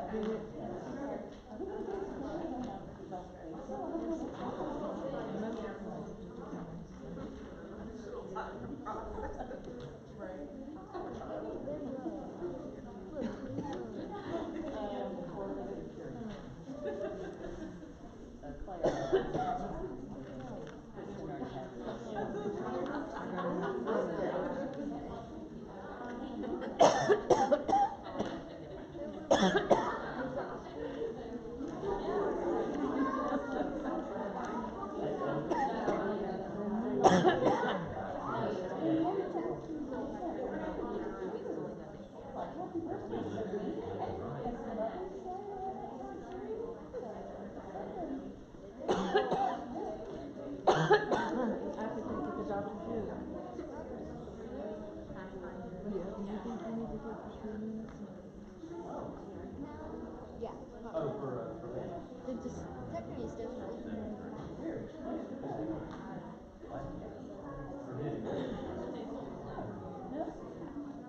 Of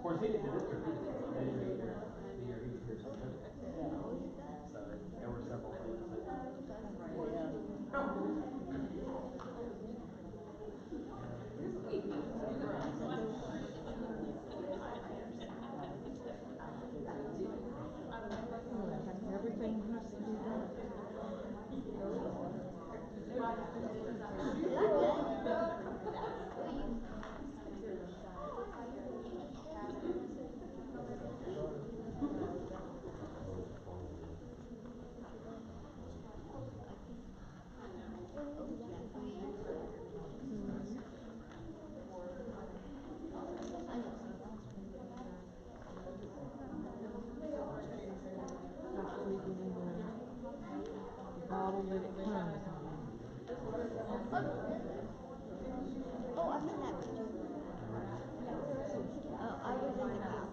course, he didn't do this for me. They didn't make the year he's here certificate. So there were several things Everything has to be done. Bottle that it comes in. Oh, I've seen that picture. Oh, I was in the class.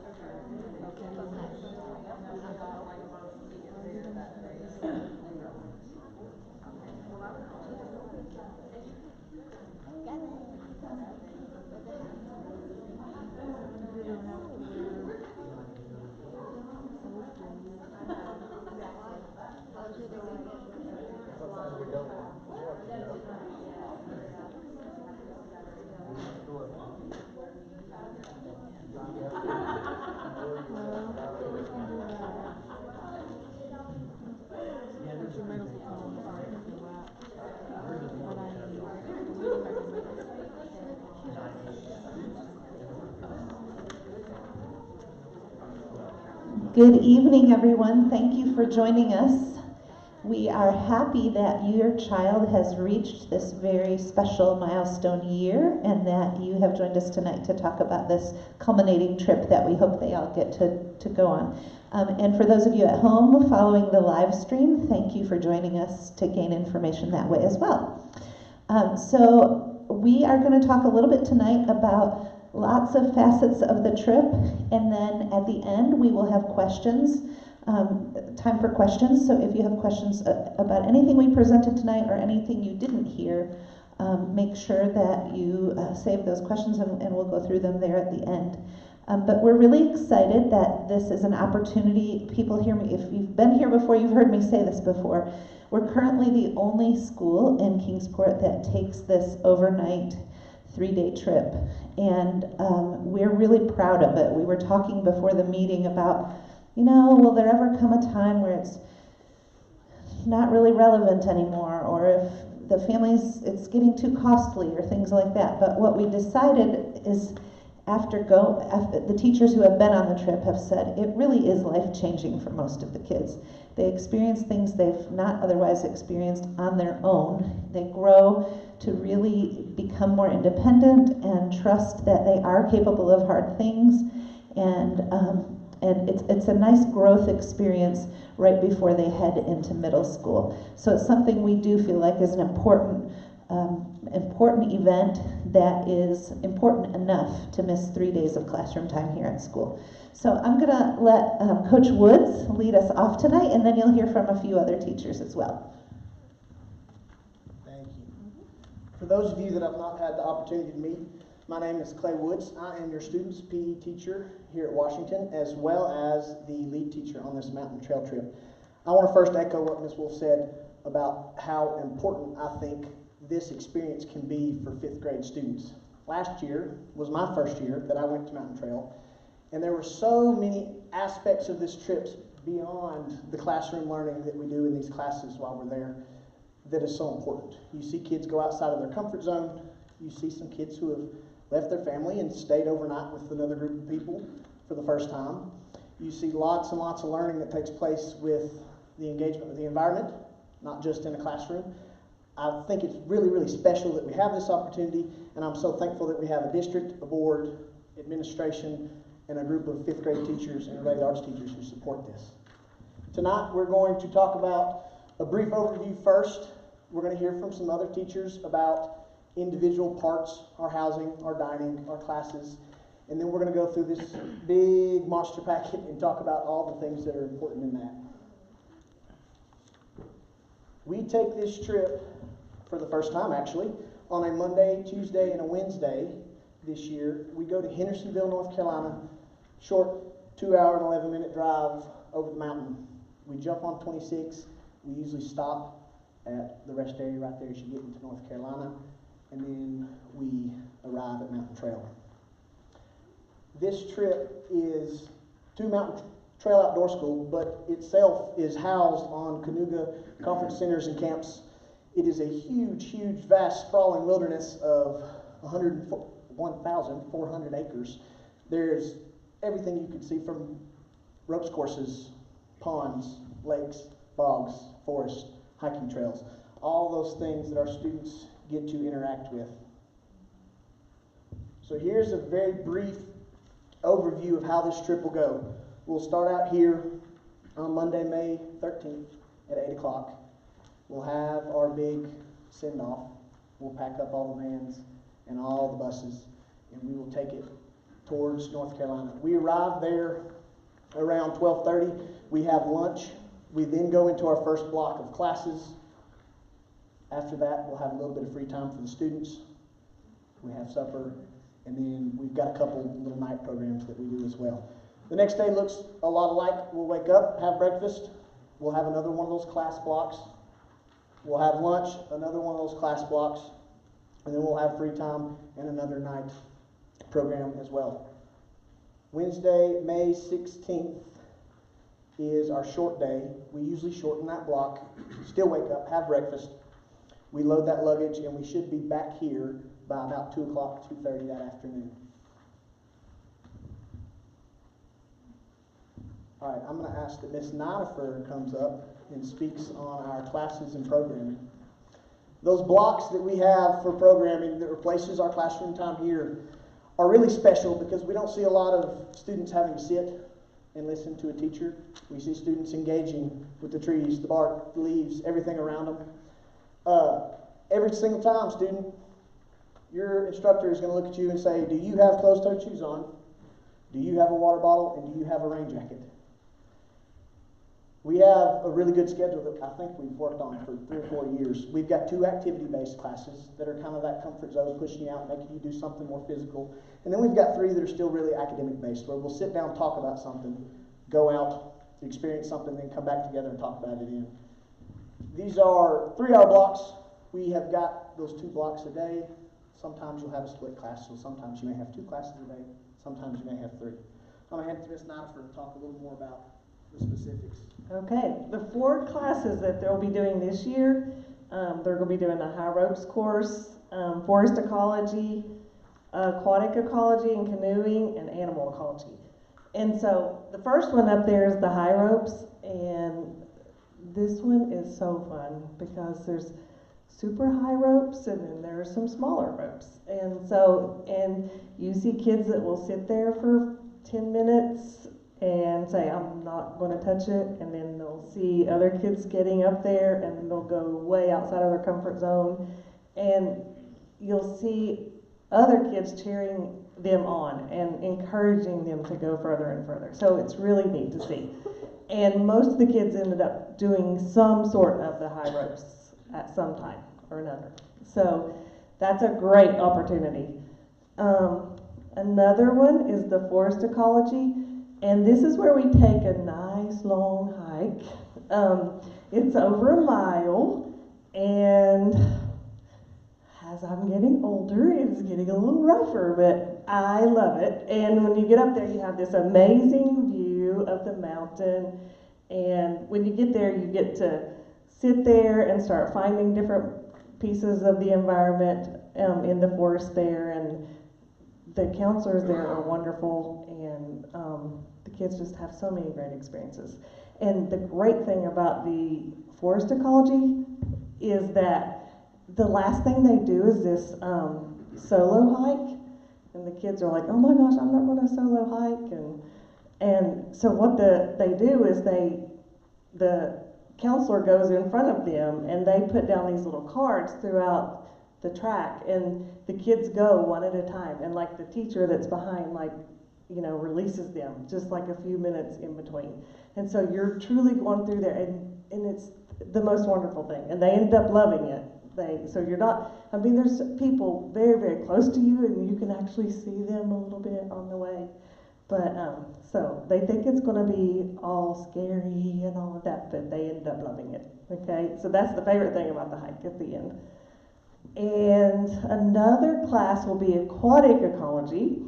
Good evening, everyone. Thank you for joining us. We are happy that your child has reached this very special milestone year and that you have joined us tonight to talk about this culminating trip that we hope they all get to go on. And for those of you at home following the live stream, thank you for joining us to gain information that way as well. So we are going to talk a little bit tonight about lots of facets of the trip, and then at the end we will have questions, time for questions. So if you have questions about anything we presented tonight or anything you didn't hear, make sure that you save those questions and we'll go through them there at the end. But we're really excited that this is an opportunity. People hear me, if you've been here before, you've heard me say this before. We're currently the only school in Kingsport that takes this overnight 3-day trip, and we're really proud of it. We were talking before the meeting about, will there ever come a time where it's not really relevant anymore, or if the families, it's getting too costly or things like that. But what we decided is after the teachers who have been on the trip have said it really is life-changing for most of the kids. They experience things they've not otherwise experienced on their own. They grow to really become more independent and trust that they are capable of hard things. And it's a nice growth experience right before they head into middle school. So it's something we do feel like is an important event that is important enough to miss 3 days of classroom time here at school. So I'm going to let Coach Woods lead us off tonight, and then you'll hear from a few other teachers as well. Thank you. For those of you that I've not had the opportunity to meet, My name is Clay Woods. I am your student's PE teacher here at Washington, as well as the lead teacher on this mountain trail trip. I want to first echo what Ms. Wolf said about how important I think this experience can be for 5th grade students. Last year was my first year that I went to Mountain Trail, and there were so many aspects of this trip beyond the classroom learning that we do in these classes while we're there that is so important. You see kids go outside of their comfort zone. You see some kids who have left their family and stayed overnight with another group of people for the first time. You see lots and lots of learning that takes place with the engagement with the environment, not just in a classroom. I think it's really, really special that we have this opportunity, and I'm so thankful that we have a district, a board, administration, and a group of 5th grade teachers and related arts teachers who support this. Tonight we're going to talk about a brief overview first. We're going to hear from some other teachers about individual parts, our housing, our dining, our classes, and then we're going to go through this big monster packet and talk about all the things that are important in that. We take this trip for the first time, actually, on a Monday, Tuesday, and a Wednesday this year. We go to Hendersonville, North Carolina, short 2-hour and 11-minute drive over the mountain. We jump on 26. We usually stop at the rest area right there as you get into North Carolina, and then we arrive at Mountain Trail. This trip is to Mountain Trail Outdoor School, but itself is housed on Canoga Conference Centers and Camps. It is a huge, huge, vast, sprawling wilderness of 1,400 acres. There's everything you can see from ropes courses, ponds, lakes, bogs, forests, hiking trails, all those things that our students get to interact with. So here's a very brief overview of how this trip will go. We'll start out here on Monday, May 13th at 8 o'clock. We'll have our big send-off. We'll pack up all the vans and all the buses, and we will take it towards North Carolina. We arrive there around 12:30. We have lunch. We then go into our first block of classes. After that, we'll have a little bit of free time for the students. We have supper, and then we've got a couple little night programs that we do as well. The next day looks a lot alike. We'll wake up, have breakfast. We'll have another one of those class blocks. We'll have lunch, another one of those class blocks, and then we'll have free time and another night program as well. Wednesday, May 16th is our short day. We usually shorten that block, still wake up, have breakfast. We load that luggage, and we should be back here by about 2 o'clock, 2:30 that afternoon. All right, I'm going to ask that Ms. Ninefer comes up and speaks on our classes and programming. Those blocks that we have for programming that replaces our classroom time here are really special because we don't see a lot of students having to sit and listen to a teacher. We see students engaging with the trees, the bark, the leaves, everything around them. Every single time, student, your instructor is going to look at you and say, do you have closed-toed shoes on? Do you have a water bottle? And do you have a rain jacket? We have a really good schedule that I think we've worked on for 3 or 4 years. We've got 2 activity-based classes that are kind of that comfort zone, pushing you out, making you do something more physical. And then we've got 3 that are still really academic-based, where we'll sit down, talk about something, go out, experience something, then come back together and talk about it in. These are 3-hour blocks. We have got those 2 blocks a day. Sometimes you'll have a split class, so sometimes you may have 2 classes a day. Sometimes you may have 3. I'm going to hand it to Ms. Ninefer to talk a little more about the specifics. Okay, the 4 classes that they'll be doing this year, they're going to be doing the high ropes course, forest ecology, aquatic ecology and canoeing, and animal ecology. And so the first one up there is the high ropes, and this one is so fun because there's super high ropes and then there are some smaller ropes. And you see kids that will sit there for 10 minutes and say, I'm not going to touch it, and then they'll see other kids getting up there and they'll go way outside of their comfort zone, and you'll see other kids cheering them on and encouraging them to go further and further. So it's really neat to see. And most of the kids ended up doing some sort of the high ropes at some time or another. So that's a great opportunity. Another one is the forest ecology, and this is where we take a nice long hike. It's over a mile, and as I'm getting older, it's getting a little rougher, but I love it. And when you get up there, you have this amazing view of the mountain, and when you get there, you get to sit there and start finding different pieces of the environment in the forest there, and the counselors there are wonderful, and the kids just have so many great experiences. And the great thing about the forest ecology is that the last thing they do is this solo hike, and the kids are like, oh my gosh, I'm not going to solo hike, and so what they do is the counselor goes in front of them, and they put down these little cards throughout the track, and the kids go one at a time, and like the teacher that's behind, like, you know, releases them just like a few minutes in between, and so you're truly going through there, and it's the most wonderful thing, and they end up loving it. So you're not, I mean, there's people very, very close to you, and you can actually see them a little bit on the way, but so they think it's going to be all scary and all of that, but they end up loving it. Okay, so that's the favorite thing about the hike at the end. And another class will be aquatic ecology,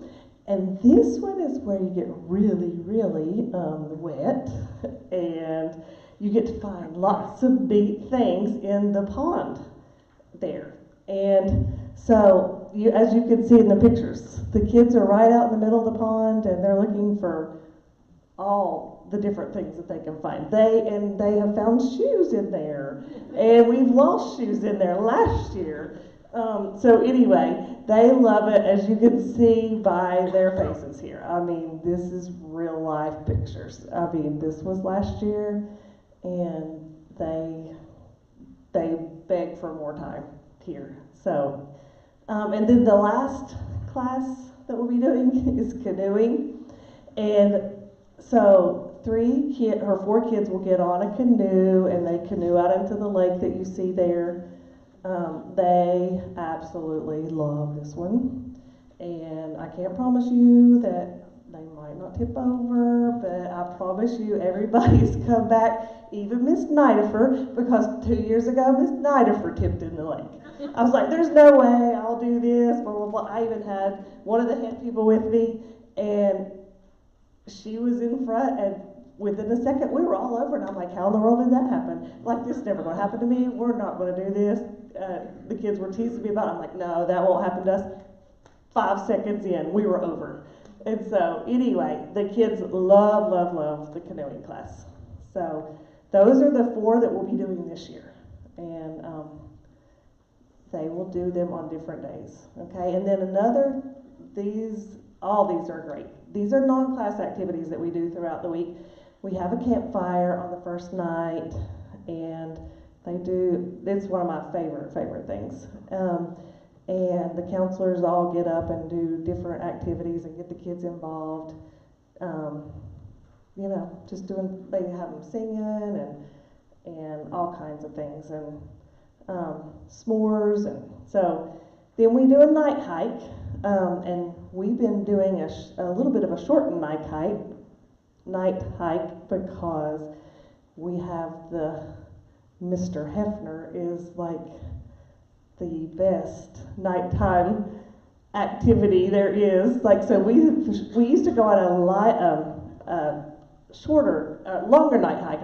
and this one is where you get really, really wet, and you get to find lots of neat things in the pond there. And so, as you can see in the pictures, the kids are right out in the middle of the pond, and they're looking for all the different things that they can find. They have found shoes in there, and we've lost shoes in there last year. So anyway, they love it, as you can see by their faces here. I mean, this is real life pictures. I mean, this was last year, and they beg for more time here. So, and then the last class that we'll be doing is canoeing, and so 4 kids will get on a canoe, and they canoe out into the lake that you see there. They absolutely love this one, and I can't promise you that they might not tip over, but I promise you everybody's come back, even Miss Nidifer, because 2 years ago Miss Nidifer tipped in the lake. I was like, there's no way I'll do this, blah, blah, blah. I even had one of the head people with me, and she was in front, and within a second we were all over, and I'm like, how in the world did that happen? Like, this is never going to happen to me. We're not going to do this. The kids were teasing me about it. I'm like, no, that won't happen to us. 5 seconds in, we were over. And so anyway, the kids love, love, love the canoeing class. So those are the 4 that we'll be doing this year, and they will do them on different days. Okay, and then all these are great. These are non-class activities that we do throughout the week. We have a campfire on the first night, and it's one of my favorite things. And the counselors all get up and do different activities and get the kids involved. You know, they have them singing and all kinds of things, and s'mores. And so then we do a night hike, and we've been doing a little bit of a shortened night hike because we have Mr. Hefner is like the best nighttime activity there is. Like, so we used to go on a longer night hike,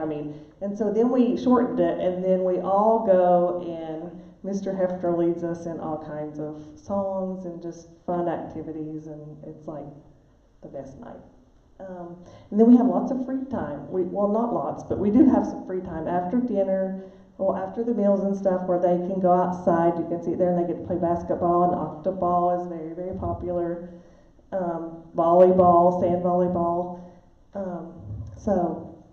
and so then we shortened it, and then we all go, and Mr. Hefner leads us in all kinds of songs and just fun activities, and it's like the best night. And then we have lots of free time. Well, not lots, but we do have some free time after dinner, or after the meals and stuff, where they can go outside. You can see it there, and they get to play basketball, and octoball is very, very popular. Volleyball, sand volleyball. So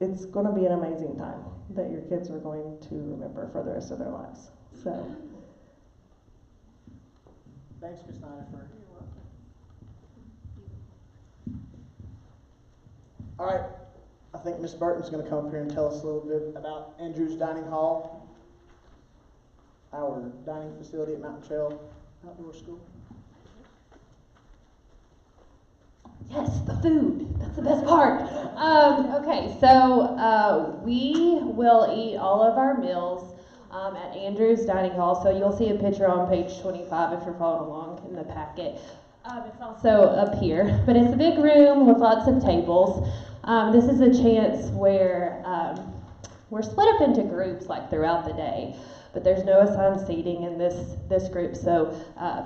it's going to be an amazing time that your kids are going to remember for the rest of their lives. So. Thanks, Ms. Nidifer. All right, I think Ms. Burton's going to come up here and tell us a little bit about Andrews Dining Hall, our dining facility at Mountain Trail. outdoor school? Yes, the food. That's the best part. Okay, so we will eat all of our meals at Andrew's Dining Hall. So you'll see a picture on page 25 if you're following along in the packet. It's also up here, but it's a big room with lots of tables. This is a chance where we're split up into groups like throughout the day, but there's no assigned seating in this group. So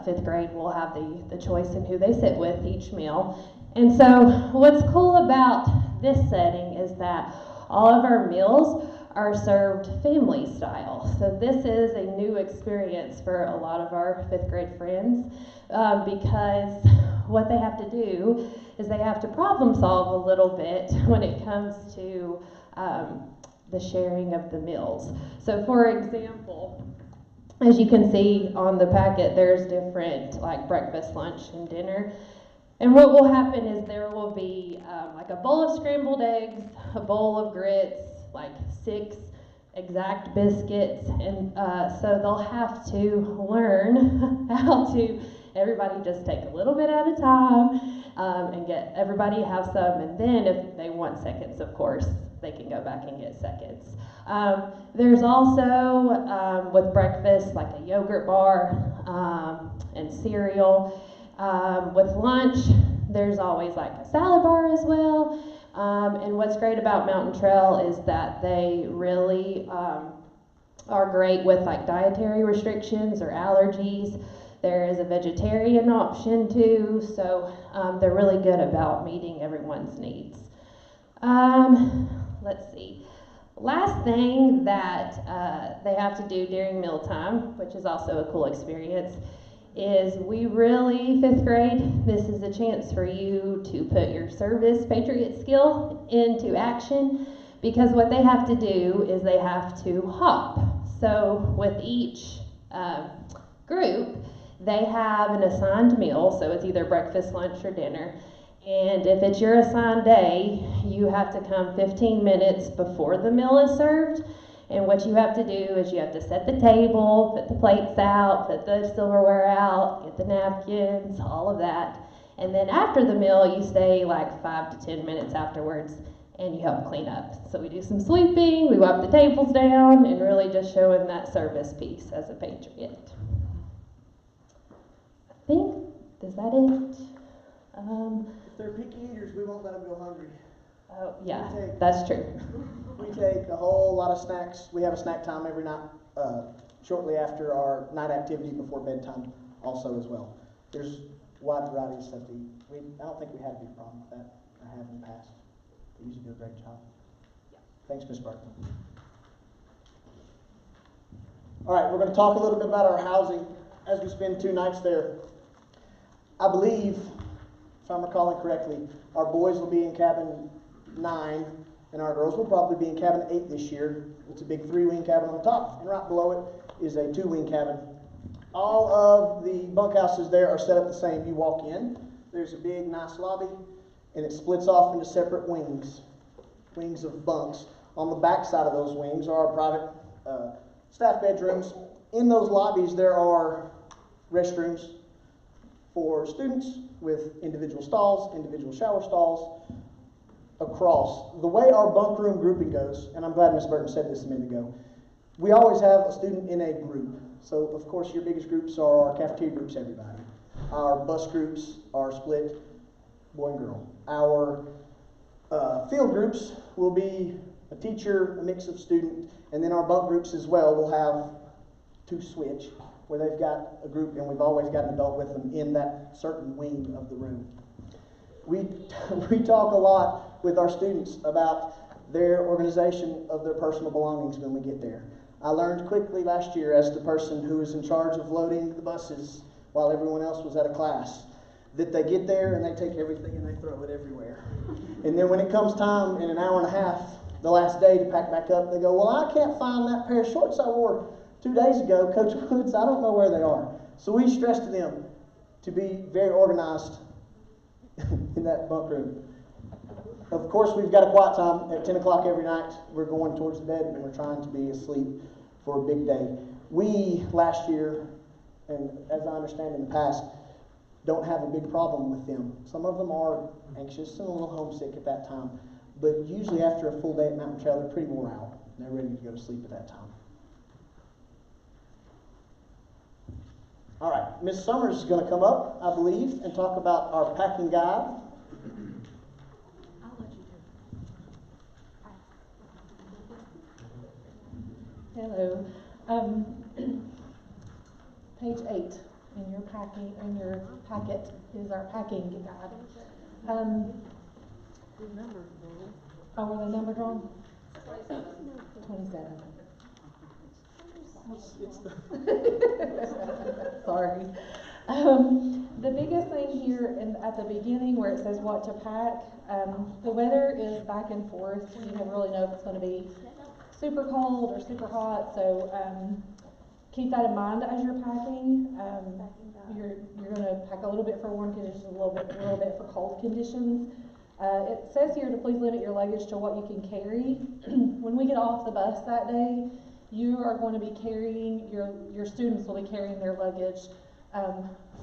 fifth grade will have the choice in who they sit with each meal. And so what's cool about this setting is that all of our meals are served family style. So this is a new experience for a lot of our fifth grade friends because what they have to do is they have to problem solve a little bit when it comes to the sharing of the meals. So for example, as you can see on the packet, there's different like breakfast, lunch, and dinner. And what will happen is there will be like a bowl of scrambled eggs, a bowl of grits, like 6 exact biscuits, and so they'll have to learn how to, everybody just take a little bit at a time and get everybody have some, and then if they want seconds, of course, they can go back and get seconds. There's also with breakfast like a yogurt bar and cereal. With lunch, there's always like a salad bar as well. And what's great about Mountain Trail is that they really are great with like dietary restrictions or allergies. There is a vegetarian option too, so they're really good about meeting everyone's needs. Let's see. Last thing that they have to do during mealtime, which is also a cool experience, is we really, fifth grade, this is a chance for you to put your service patriot skill into action, because what they have to do is they have to hop. So with each group, they have an assigned meal, so it's either breakfast, lunch, or dinner. And if it's your assigned day, you have to come 15 minutes before the meal is served. And what you have to do is you have to set the table, put the plates out, put the silverware out, get the napkins, all of that. And then after the meal, you stay like 5 to 10 minutes afterwards and you help clean up. So we do some sweeping, we wipe the tables down, and really just showing that service piece as a patriot. I think, is that it? If they're picky eaters, we won't let them go hungry. Oh, yeah, that's true. We take a whole lot of snacks. We have a snack time every night, shortly after our night activity before bedtime also as well. There's a wide variety of stuff to eat. I don't think we had a big problem with that. I have in the past. They usually do a great job. Thanks, Ms. Burton. All right, we're going to talk a little bit about our housing as we spend 2 nights there. I believe, if I'm recalling correctly, our boys will be in cabin 9, and our girls will probably be in cabin 8 this year. It's a big 3-wing cabin on top, and right below it is a 2-wing cabin. All of the bunkhouses there are set up the same. You walk in, there's a big, nice lobby, and it splits off into separate wings of bunks. On the back side of those wings are our private staff bedrooms. In those lobbies, there are restrooms for students with individual stalls, individual shower stalls across. The way our bunk room grouping goes, and I'm glad Ms. Burton said this a minute ago, we always have a student in a group. So, of course, your biggest groups are our cafeteria groups, everybody. Our bus groups are split boy and girl. Our field groups will be a teacher, a mix of student, and then our bunk groups as well will have 2 switch, where they've got a group, and we've always got an adult with them in that certain wing of the room. We talk a lot with our students about their organization of their personal belongings when we get there. I learned quickly last year, as the person who was in charge of loading the buses while everyone else was at a class, that they get there and they take everything and they throw it everywhere. And then when it comes time in an hour and a half, the last day to pack back up, they go, well, I can't find that pair of shorts I wore 2 days ago, Coach Woods, I don't know where they are. So we stress to them to be very organized in that bunk room. Of course, we've got a quiet time at 10 o'clock every night. We're going towards the bed and we're trying to be asleep for a big day. We, last year, and as I understand in the past, don't have a big problem with them. Some of them are anxious and a little homesick at that time, but usually after a full day at Mountain Trail, they're pretty wore out. They're ready to go to sleep at that time. All right, Miss Summers is going to come up, I believe, and talk about our packing guide. I'll let you do it. Hello. Page 8 in your packet is our packing guide. Oh, were the number wrong? 27. Sorry. The biggest thing here at the beginning where it says what to pack, the weather is back and forth. You never really know if it's going to be super cold or super hot, so keep that in mind as you're packing. You're going to pack a little bit for warm conditions, a little bit for cold conditions. It says here to please limit your luggage to what you can carry. When we get off the bus that day, you are going to be carrying, your students will be carrying their luggage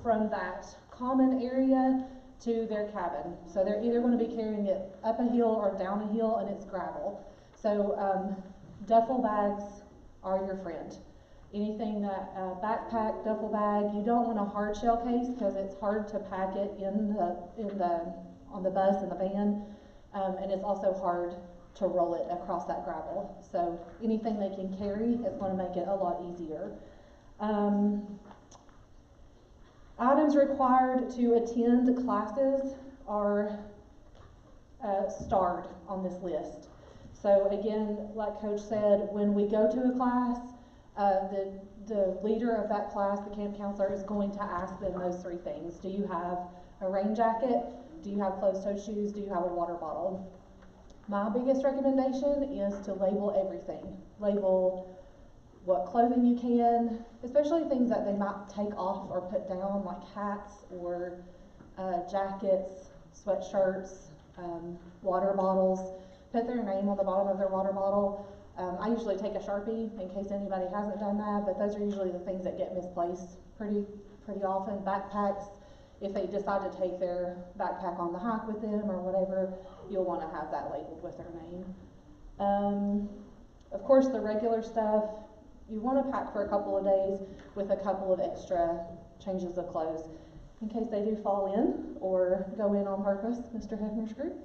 from that common area to their cabin. So they're either going to be carrying it up a hill or down a hill, and it's gravel. So duffel bags are your friend. Anything that backpack, duffel bag, you don't want a hard shell case because it's hard to pack it on the bus and the van, and it's also hard to roll it across that gravel. So anything they can carry is going to make it a lot easier. Items required to attend classes are starred on this list. So again, like Coach said, when we go to a class, the leader of that class, the camp counselor, is going to ask them those 3 things. Do you have a rain jacket? Do you have closed-toed shoes? Do you have a water bottle? My biggest recommendation is to label everything. Label what clothing you can, especially things that they might take off or put down, like hats or jackets, sweatshirts, water bottles. Put their name on the bottom of their water bottle. I usually take a Sharpie in case anybody hasn't done that, but those are usually the things that get misplaced pretty often. Backpacks, if they decide to take their backpack on the hike with them or whatever, you'll want to have that labeled with their name. Of course, the regular stuff, you want to pack for a couple of days with a couple of extra changes of clothes in case they do fall in or go in on purpose, Mr. Hefner's group.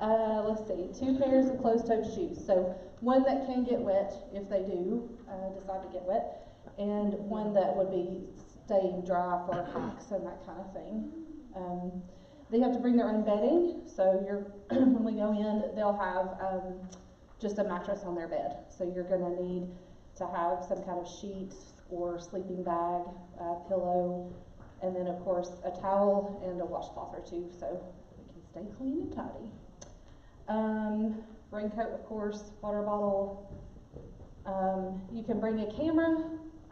Let's see, 2 pairs of closed-toed shoes. So one that can get wet if they do decide to get wet, and one that would be staying dry for hikes and that kind of thing. They have to bring their own bedding. So when we go in, they'll have just a mattress on their bed. So you're going to need to have some kind of sheet or sleeping bag, pillow, and then of course a towel and a washcloth or 2 so we can stay clean and tidy. Raincoat, of course, water bottle. You can bring a camera.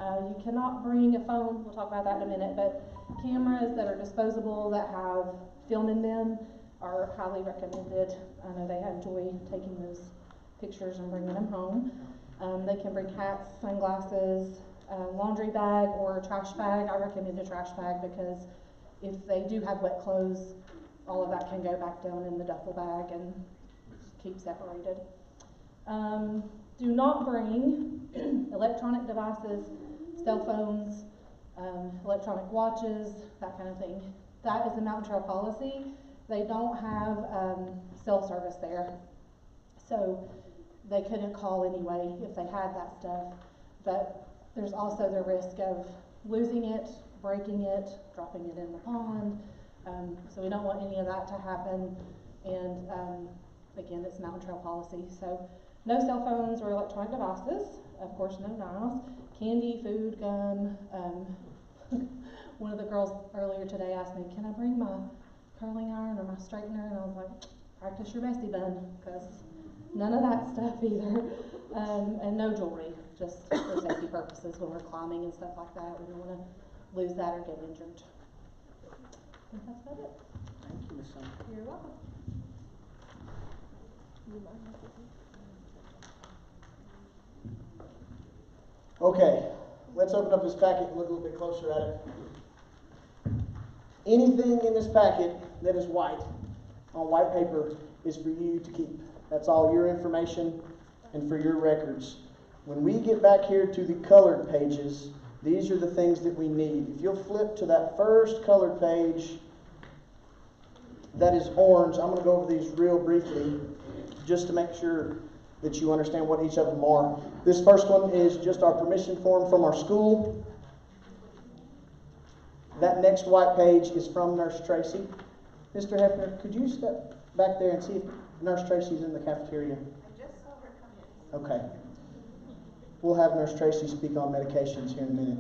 You cannot bring a phone. We'll talk about that in a minute, but cameras that are disposable that have film in them are highly recommended. I know they enjoy taking those pictures and bringing them home. They can bring hats, sunglasses, laundry bag or trash bag. I recommend a trash bag because if they do have wet clothes, all of that can go back down in the duffel bag and keep separated. Do not bring electronic devices, cell phones, electronic watches, that kind of thing. That is the Mountain Trail policy. They don't have cell service there, so they couldn't call anyway if they had that stuff. But there's also the risk of losing it, breaking it, dropping it in the pond. So we don't want any of that to happen. And again, it's Mountain Trail policy. So no cell phones or electronic devices. Of course, no knives. Candy, food, gum. One of the girls earlier today asked me, can I bring my curling iron or my straightener? And I was like, practice your messy bun, because none of that stuff either. And no jewelry, just for safety purposes when we're climbing and stuff like that. We don't want to lose that or get injured. I think that's about it. Thank you, Ms. Summer. You're welcome. Okay, let's open up this packet and look a little bit closer at it. Anything in this packet that is white, on white paper, is for you to keep. That's all your information and for your records. When we get back here to the colored pages, these are the things that we need. If you'll flip to that first colored page that is orange, I'm going to go over these real briefly just to make sure that you understand what each of them are. This first one is just our permission form from our school. That next white page is from Nurse Tracy. Mr. Hefner, could you step back there and see if Nurse Tracy's in the cafeteria? I just saw her come in. Okay. We'll have Nurse Tracy speak on medications here in a minute.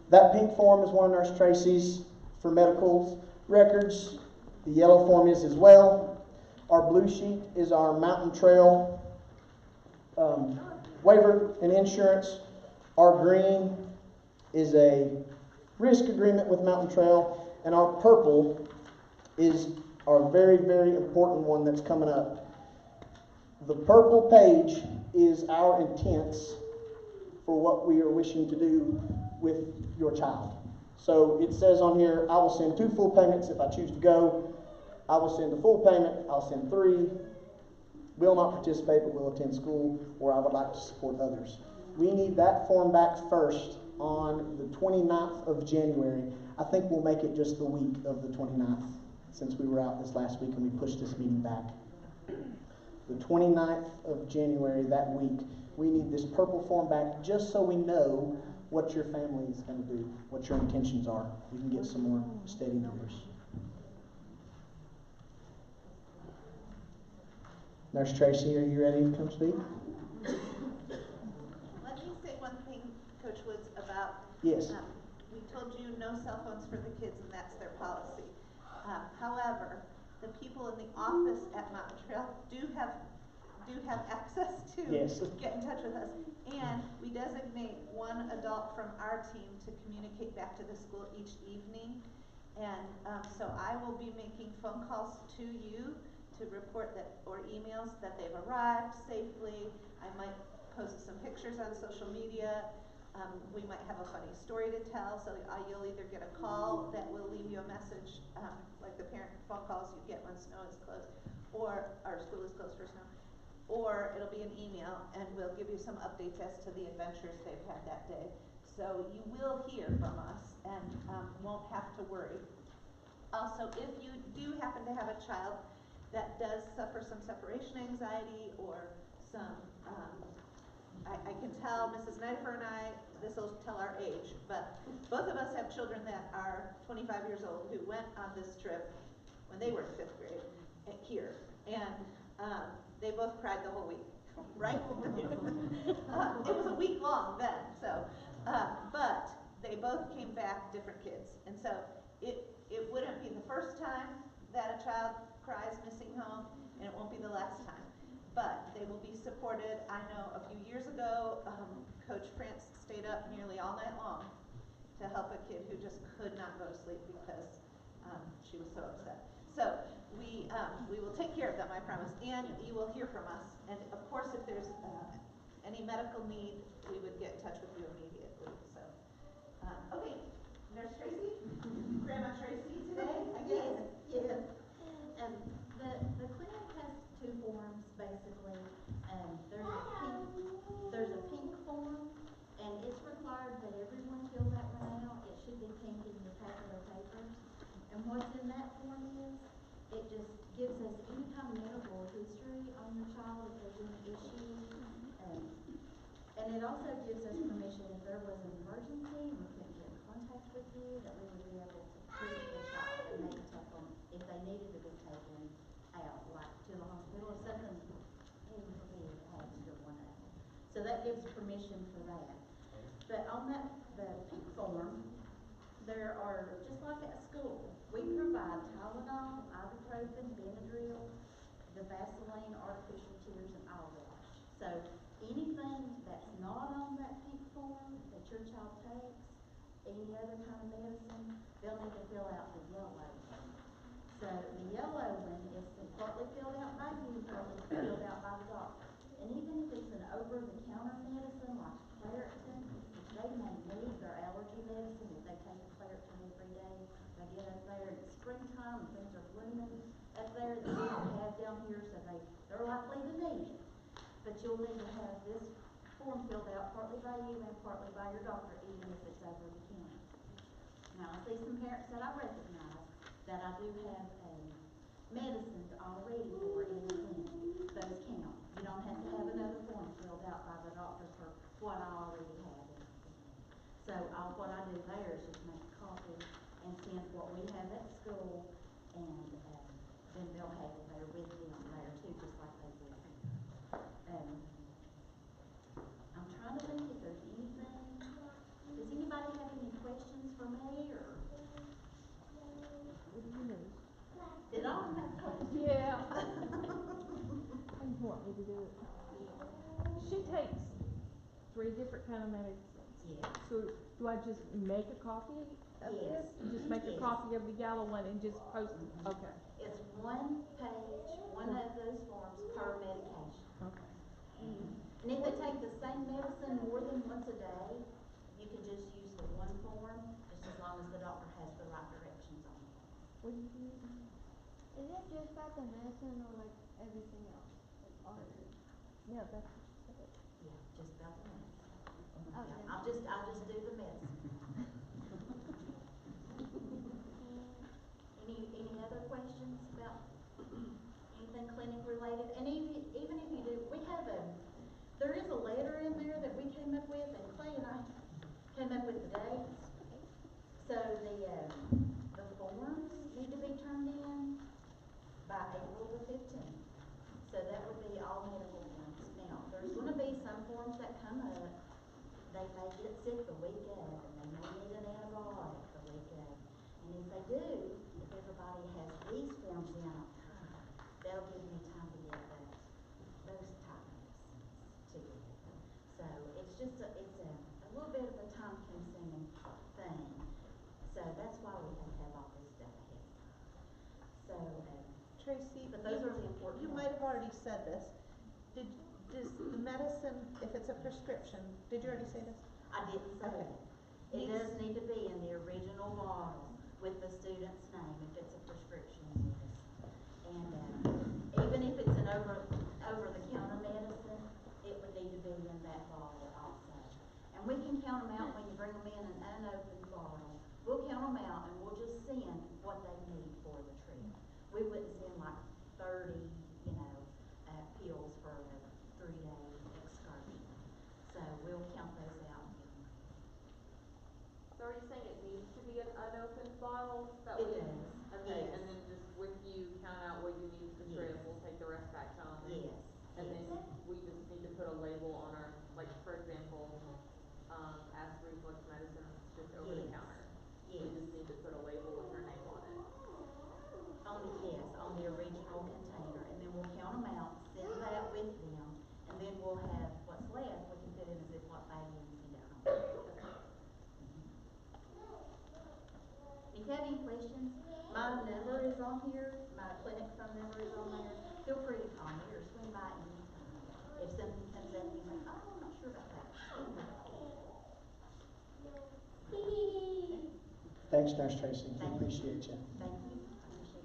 That pink form is one of Nurse Tracy's for medical records. The yellow form is as well. Our blue sheet is our mountain trail waiver and insurance. Our green is a risk agreement with Mountain Trail, and our purple is our very, very important one that's coming up. The purple page is our intents for what we are wishing to do with your child. So it says on here, I will send 2 full payments if I choose to go. I will send a full payment. I'll send 3. Will not participate but will attend school, or I would like to support others. We need that form back first on the 29th of January. I think we'll make it just the week of the 29th, since we were out this last week and we pushed this meeting back. The 29th of January, that week, we need this purple form back just so we know what your family is going to do, what your intentions are. We can get some more steady numbers. Nurse Tracy, are you ready to come speak? Let me say one thing, Coach Woods, about Yes. we told you no cell phones for the kids, and that's their policy. However, the people in the office at Mountain Trail do have access to Yes. get in touch with us, and we designate one adult from our team to communicate back to the school each evening. And so I will be making phone calls to you to report that, or emails that they've arrived safely. I might post some pictures on social media. We might have a funny story to tell, so you'll either get a call that will leave you a message, like the parent phone calls you get when snow is closed, or our school is closed for snow, or it'll be an email, and we'll give you some updates as to the adventures they've had that day. So you will hear from us, and won't have to worry. Also, if you do happen to have a child that does suffer some separation anxiety or some, I can tell Mrs. Snyder and I, this will tell our age, but both of us have children that are 25 years old who went on this trip when they were in 5th grade here, and they both cried the whole week, right? It was a week long then, so, but they both came back different kids, and so it wouldn't be the first time that a child cries missing home, and it won't be the last time. But they will be supported. I know a few years ago, Coach Prince stayed up nearly all night long to help a kid who just could not go to sleep because she was so upset. So we will take care of them, I promise, and you will hear from us. And of course, if there's any medical need, we would get in touch with you immediately. So, okay, Nurse Tracy, Grandma Tracy today, I guess. Yes. The clinic has 2 forms basically. There's a pink form, and it's required that everyone fill that one out. It should be pink in your packet of papers. And what's in that form is, it just gives us any kind of medical history on your child if there's any issues. And it also gives us permission if there was an emergency and we couldn't get in contact with you, that we would be able to treat the child and maybe take them if they needed to be taken out, like to the hospital or something. So that gives permission for that. But on the pink form, there are, just like at school, we provide Tylenol, ibuprofen, Benadryl, the Vaseline, artificial tears, and eye wash. So anything that's not on that pink form that your child takes, any other kind of medicine, they'll need to fill out the yellow one. So the yellow one is partly filled out by you, partly filled out by the doctor. And even if it's an over-the-counter medicine like Claritin, they may up there that you don't have down here, so they're likely to need it. But you'll need to have this form filled out partly by you and partly by your doctor, even if it's over the counter. Now, I see some parents that I recognize that I do have medicines already for in the clinic. Those count. You don't have to have another form filled out by the doctor for what I already have in the clinic. So what I do there is just make a copy and send what we have at school, and then they'll have it there with them there too, just like they would here. I'm trying to think if there's anything. Does anybody have any questions for me, or? Did all have questions? Yeah. You want me to do it? She takes 3 different kind of medicines. Yes. So do I just make a copy of Yes. this? Just make a Yes. copy of the yellow one and just post it? Okay. It's one page, one of those forms per medication. Okay. And if they take the same medicine more than once a day, you can just use the one form, just as long as the doctor has the right directions on it. What do you do? Is it just about the medicine or like everything else? Like all of it? Yeah, that's what she said. Yeah, just about the medicine. Okay. Yeah, I'll just do the medicine. Any other questions about anything clinic related? And even if you do, there is a letter in there that we came up with, and Clay and I came up with the dates. So the forms need to be turned in by April the 15th. So that would be all medical forms. Now, there's going to be some forms that come up. They may get sick the week of, and they may need an antibiotic the week of. And if they do, if everybody has these forms in on time, that'll give me time to get those type medicines to you. So it's just a little bit of a time-consuming thing. So that's why we have to have all this stuff ahead of time. So, Tracy, but those are the important you ones. might have already said this. Does the medicine, if it's a prescription, did you already say this? I didn't say Okay. that. It does need to be in the original bottle with the student's name if it's a prescription medicine. And even if it's an over-the-counter medicine, it would need to be in that bottle also. And we can count them out when you bring them in an unopened bottle. We'll count them out and we'll just send what they need for the trip. We wouldn't send like 30, pills for a 3-day excursion. So we'll count those out and get them. So are you saying it needs to be an unopened bottle? It does. Okay, Yes. and then just with you count out what you need for the trip, Yes. we'll take the rest back home. Yes. And then we just need to put a label on our, like for example, acid reflux medicine, just over the Yes. counter. Yes. We just need to put a label with her name on it. On the original container, and then we'll count them out, send that with them, and then we'll have what's left, we can put in a Ziploc bag and send it home. If you have any questions, my number is on here, my clinic phone number is on there. Feel free to call me or swing by anytime. If something comes up and you think, oh, I'm not sure about that, swing by. Thanks, Nurse Tracy. Thank you. Appreciate you. Thank you. I appreciate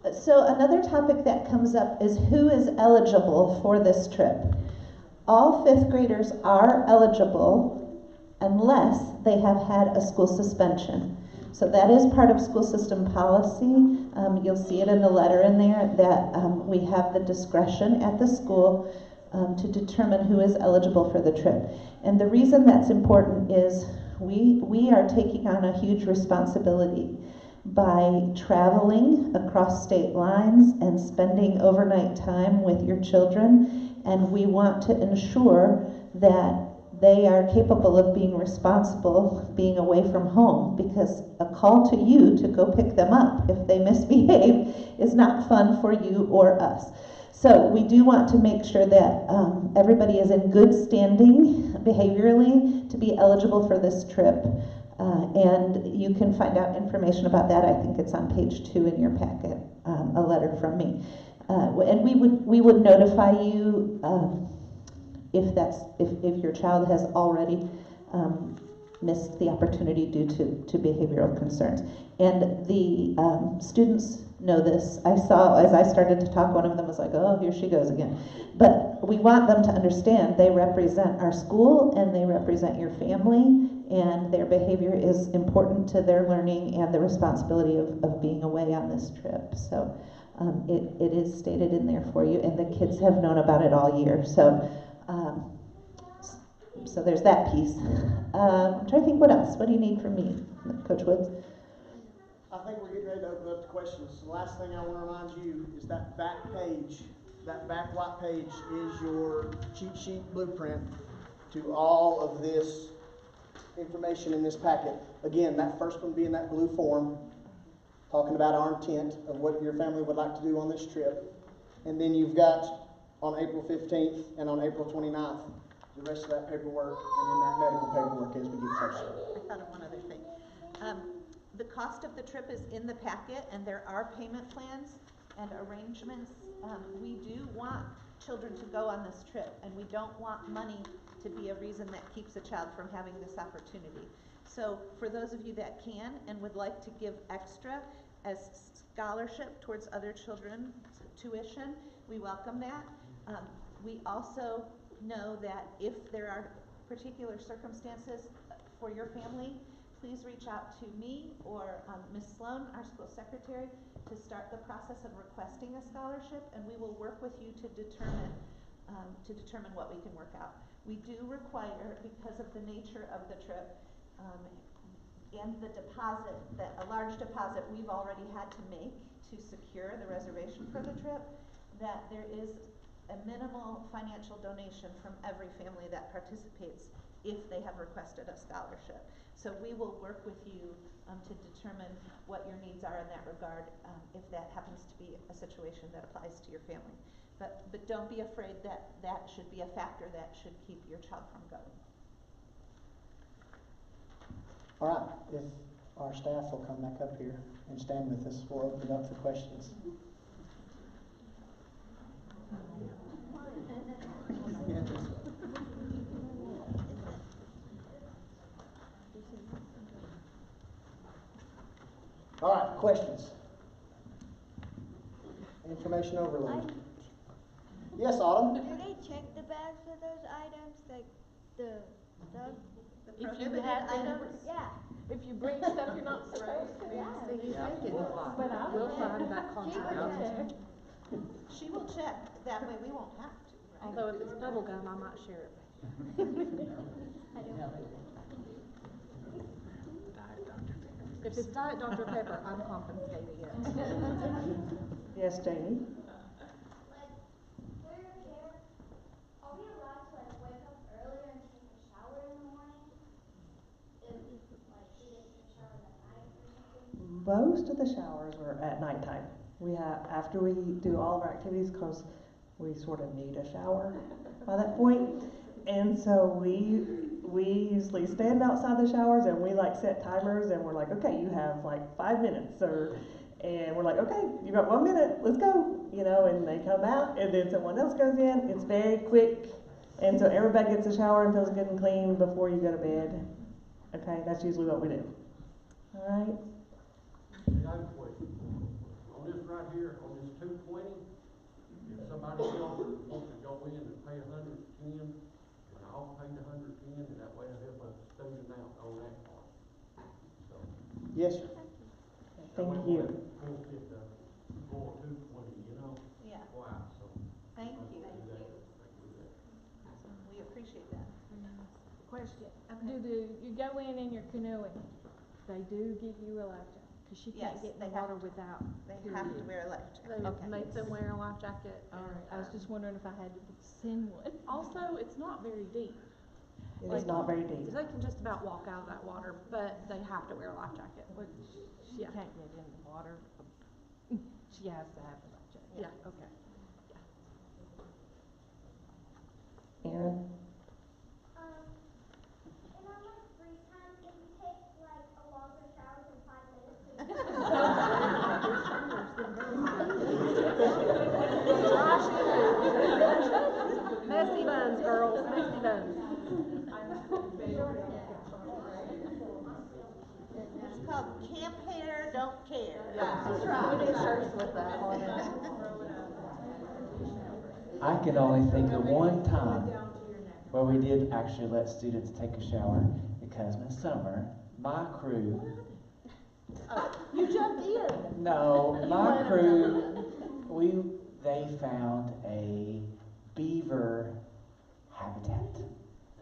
it. So another topic that comes up is who is eligible for this trip. All 5th graders are eligible unless they have had a school suspension. So that is part of school system policy. You'll see it in the letter in there that we have the discretion at the school to determine who is eligible for the trip. And the reason that's important is we are taking on a huge responsibility by traveling across state lines and spending overnight time with your children, and we want to ensure that they are capable of being responsible being away from home, because a call to you to go pick them up if they misbehave is not fun for you or us. So we do want to make sure that everybody is in good standing behaviorally to be eligible for this trip. And you can find out information about that. I think it's on page 2 in your packet, a letter from me. And we would notify you if your child has already missed the opportunity due to behavioral concerns. And the students know this. I saw, as I started to talk, one of them was like, oh, here she goes again. But we want them to understand they represent our school and they represent your family, and their behavior is important to their learning and the responsibility of being away on this trip. So it is stated in there for you, and the kids have known about it all year. So there's that piece. I'm trying to think what else. What do you need from me, Coach Woods? I think we're getting ready to open up to questions. The last thing I want to remind you is that back page, that back white page is your cheat sheet blueprint to all of this information in this packet. Again, that first one being that blue form, talking about our intent of what your family would like to do on this trip. And then you've got on April 15th and on April 29th, the rest of that paperwork and then that medical paperwork as we get closer. I thought of one other thing. The cost of the trip is in the packet, and there are payment plans and arrangements. We do want children to go on this trip, and we don't want money to be a reason that keeps a child from having this opportunity. So for those of you that can and would like to give extra as scholarship towards other children's tuition, we welcome that. We also know that if there are particular circumstances for your family, please reach out to me or Ms. Sloan, our school secretary, to start the process of requesting a scholarship, and we will work with you to determine what we can work out. We do require, because of the nature of the trip and the deposit, a large deposit we've already had to make to secure the reservation for the trip, that there is a minimal financial donation from every family that participates if they have requested a scholarship. So we will work with you to determine what your needs are in that regard, if that happens to be a situation that applies to your family. But don't be afraid that that should be a factor that should keep your child from going. All right, if our staff will come back up here and stand with us, we'll open it up for questions. All right, questions? Information overload. Yes, Autumn? Do they check the bags for those items, like the stuff? The If you prohibited have items? Yeah. If you bring stuff you're not supposed to. But I We'll find that She contract would out. check. She will check, that way we won't have to, right? Although if it's bubble gum, I might share it. I don't. If it's Diet Dr. Pepper, I'm confiscating it. Yes, Jamie? Like, we're here, are we allowed to like wake up earlier and take a shower in the morning? If like we didn't take showers at night or something? Most of the showers are at nighttime. We have, after we do all of our activities, because we sort of need a shower by that point. And so we usually stand outside the showers and we like set timers and we're like, okay, you have like 5 minutes, and we're like, okay, you got 1 minute, let's go, and they come out and then someone else goes in. It's very quick, and so everybody gets a shower and feels good and clean before you go to bed. Okay, that's usually what we do. All right. I have a question. On this right here, on this 220, if somebody else wants to go in and pay 110, and I'll pay the 110, and that way I help a student out on that part. So. Yes, sir. Thank you. We'll get the full 220, Yeah, Wow, so. thank you. Thank you. We appreciate that. Question, Okay. you go in your canoeing, they do give you a life jacket, cause she can't Yes, get in they the have water to. without. They have to wear a life jacket. They Okay. make them wear a life jacket. Alright, I was just wondering if I had to send one. Also, it's not very deep. It is not very deep. They can just about walk out of that water, but they have to wear a life jacket. She can't get in the water. She has to have a life jacket. Yeah. Okay. Aaron? In our like free time, if we take like a longer shower than 5 minutes, Messy buns, girls, messy buns. called Camp Hair Don't Care. That's right. We need shirts with that on it. I can only think of one time where we did actually let students take a shower because in the summer, my crew, You jumped in. no, my crew, they found a beaver habitat.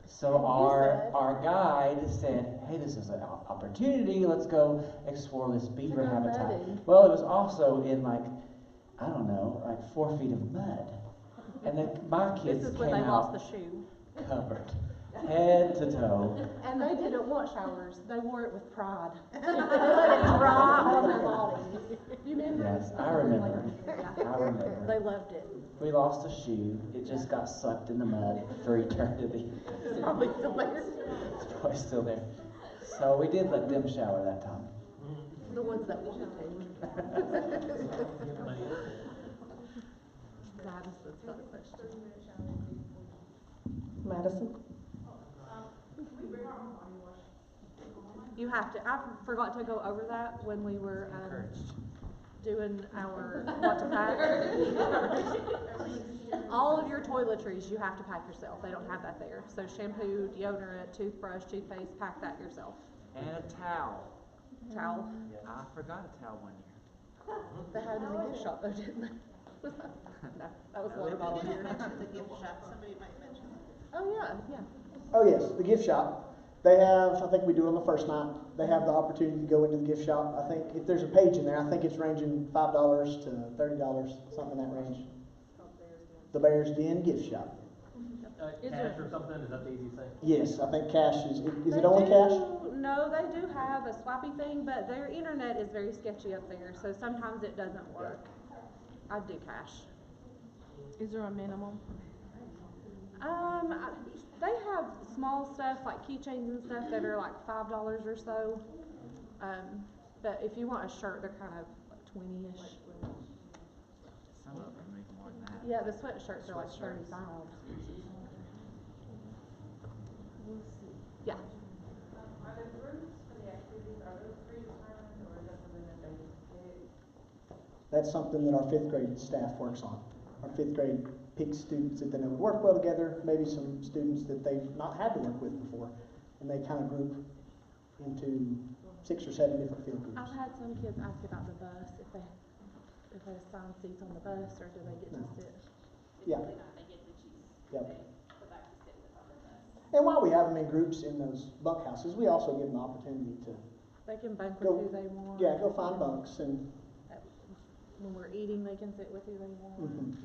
So our guide said, hey, this is an opportunity, let's go explore this beaver go habitat. mudding. Well, it was also in like, I don't know, like 4 feet of mud. And then my kids This is came when they lost out the shoe. covered, head to toe. And they didn't want showers. They wore it with pride. They let it dry on their body. You remember? Yes, I remember. Yeah. I remember. They loved it. We lost a shoe. It just got sucked in the mud for eternity. It's probably still there. It's probably still there. So we did let them shower that time. The ones that wanted to. Madison's got a question. Madison? You have to. I forgot to go over that when we were doing our what to pack. All of your toiletries you have to pack yourself. They don't have that there. So shampoo, deodorant, toothbrush, toothpaste, pack that yourself. And a towel. Towel. I forgot a towel one year. They had them in the gift shop though, didn't they? No, that was water bottle You here. didn't mention the gift shop, somebody might mention it. Oh yeah, yeah. Oh yes, the gift shop. They have, I think we do it on the first night, they have the opportunity to go into the gift shop. I think if there's a page in there, I think it's ranging $5 to $30, something in that range. The Bears Den gift shop. Cash or something, is that the easy thing? Yes, I think cash is They it only do- cash? No, they do have a swappy thing, but their internet is very sketchy up there, so sometimes it doesn't work. I do cash. Is there a minimum? They have small stuff like keychains and stuff that are like $5 or so. But if you want a shirt, they're kind of like 20-ish. Some of them make more than that. Yeah, the sweatshirts are like 35. Yeah. Are the groups for the activities, are those predetermined or is that something that they pick? That's something that our 5th grade staff works on. Our 5th grade picks students that they know would work well together, maybe some students that they've not had to work with before, and they kind of group into 6 or 7 different field groups. I've had some kids ask about the bus, if they assign seats on the bus, or do they get to sit? Yeah. They get to choose. Yep. Go back to sit with on the bus. And while we have them in groups in those bunkhouses, we also give them the opportunity to, They can bunk Go- with who they want. yeah, go find bunks and, When we're eating, they can sit with who they want. mhm.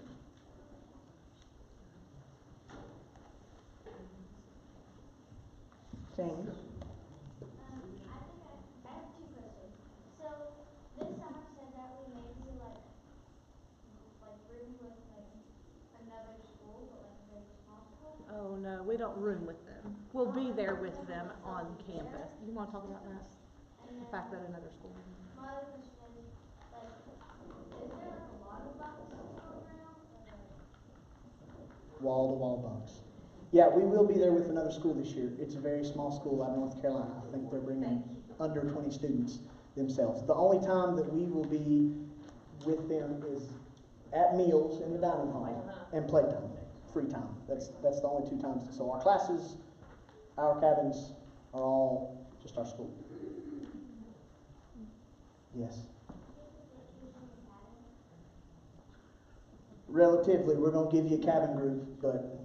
James? I have two questions. So, this summer said that we may be like rooming with another school, but like a very small school. Oh no, we don't room with them. We'll be there with them on campus. You wanna talk about that? And The then fact that another school. my other question is, like, is there like a lot of buses going around? Or like, Wall-to-wall bunks. Yeah, we will be there with another school this year. It's a very small school out of North Carolina. I think they're bringing under 20 students themselves. The only time that we will be with them is at meals in the dining hall and playtime, free time. That's the only 2 times. So our classes, our cabins are all just our school. Yes. Relatively, we're going to give you a cabin group, but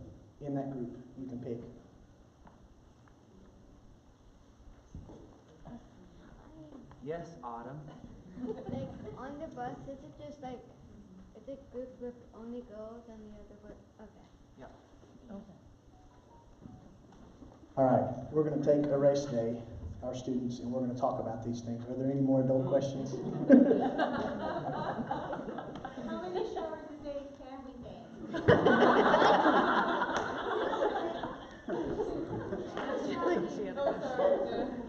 in that group, you can pick. Yes, Autumn. Like on the bus, is it just like is it group with only girls and the other boys? Okay. Yep. All right, we're going to take a race day, our students, and we're going to talk about these things. Are there any more adult questions? How many showers a day can we take?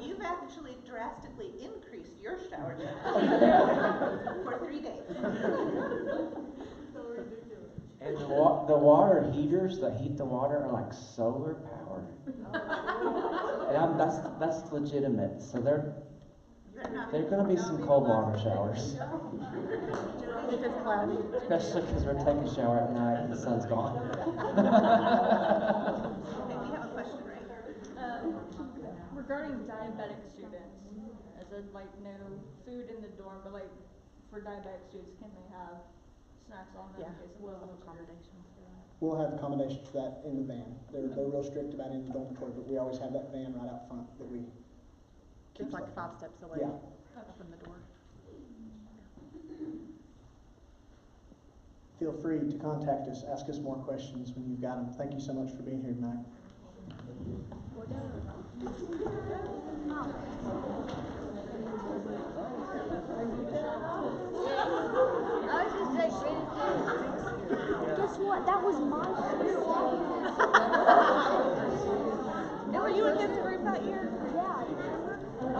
You've actually drastically increased your shower time for 3 days. And the water heaters that heat the water are like solar powered. And that's legitimate. So they're There are gonna be some cold water showers, If it's cloudy. especially because we're taking a shower at night and the sun's gone. Okay, we have a question right here. Regarding diabetic students, is it like no food in the dorm, but like for diabetic students, can they have snacks on them? Yeah, in case of we'll have wheelchair? accommodations for that. We'll have accommodations for that in the van. They're real strict about in the dormitory, but we always have that van right out front that we keep It's like stuff 5 steps away. Yeah. From the door. Feel free to contact us, ask us more questions when you've got them. Thank you so much for being here tonight. I was just like ready to. Guess what? That was my Were you in his group that year? Yeah. You did?